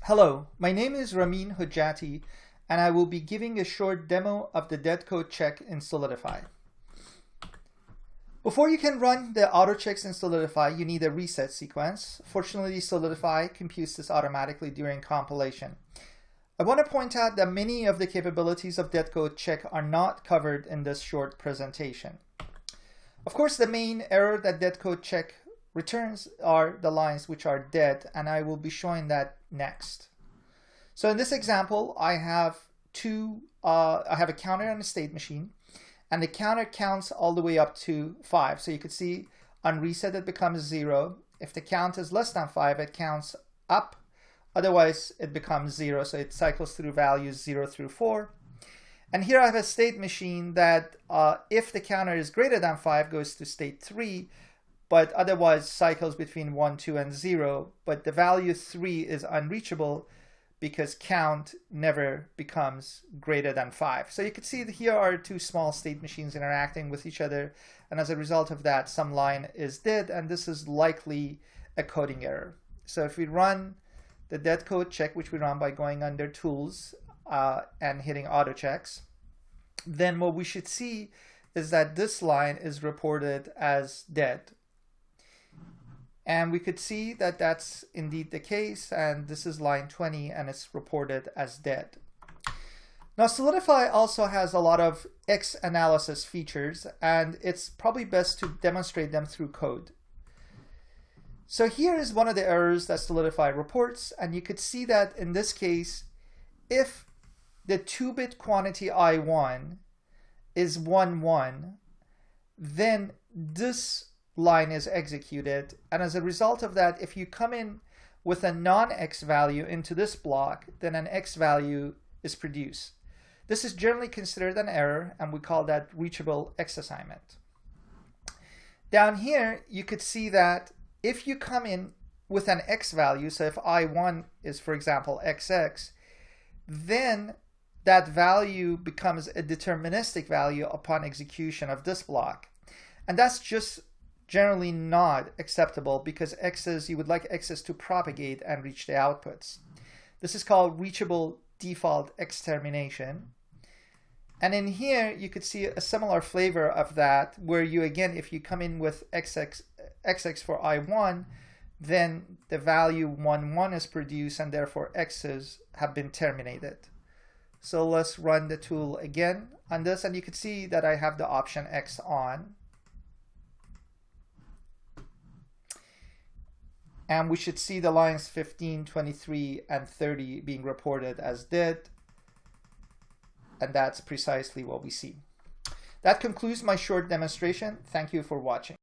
Hello, my name is Ramin Hujjati, and I will be giving a short demo of the dead code check in Solidify. Before you can run the auto checks in Solidify, you need a reset sequence. Fortunately, Solidify computes this automatically during compilation. I want to point out that many of the capabilities of dead code check are not covered in this short presentation. Of course, the main error that dead code check returns are the lines which are dead, and I will be showing that next. So in this example, I have a counter and a state machine, and the counter counts all the way up to 5. So you can see on reset it becomes 0. If the count is less than 5, it counts up. Otherwise, it becomes 0. So it cycles through values 0 through 4. And here I have a state machine that if the counter is greater than 5, goes to state 3, but otherwise cycles between 1, 2, and 0. But the value 3 is unreachable because count never becomes greater than 5. So you can see that here are two small state machines interacting with each other, and as a result of that, some line is dead, and this is likely a coding error. So if we run the dead code check, which we run by going under Tools and hitting Auto Checks, then what we should see is that this line is reported as dead. And we could see that that's indeed the case, and this is line 20, and it's reported as dead. Now, Solidify also has a lot of X analysis features, and it's probably best to demonstrate them through code. So here is one of the errors that Solidify reports, and you could see that in this case, if the 2-bit quantity I1 is 1, 1, then this line is executed, and as a result of that, if you come in with a non-X value into this block, then an X value is produced. This is generally considered an error, and we call that reachable X assignment. Down here, you could see that if you come in with an X value, so if I1 is, for example, XX, then that value becomes a deterministic value upon execution of this block. And that's just generally not acceptable because X's, you would like X's to propagate and reach the outputs. This is called reachable default X termination. And in here, you could see a similar flavor of that, where you, again, if you come in with XX for I1, then the value 1, 1 is produced, and therefore X's have been terminated. So let's run the tool again on this, and you can see that I have the option X on. And we should see the lines 15, 23, and 30 being reported as dead. And that's precisely what we see. That concludes my short demonstration. Thank you for watching.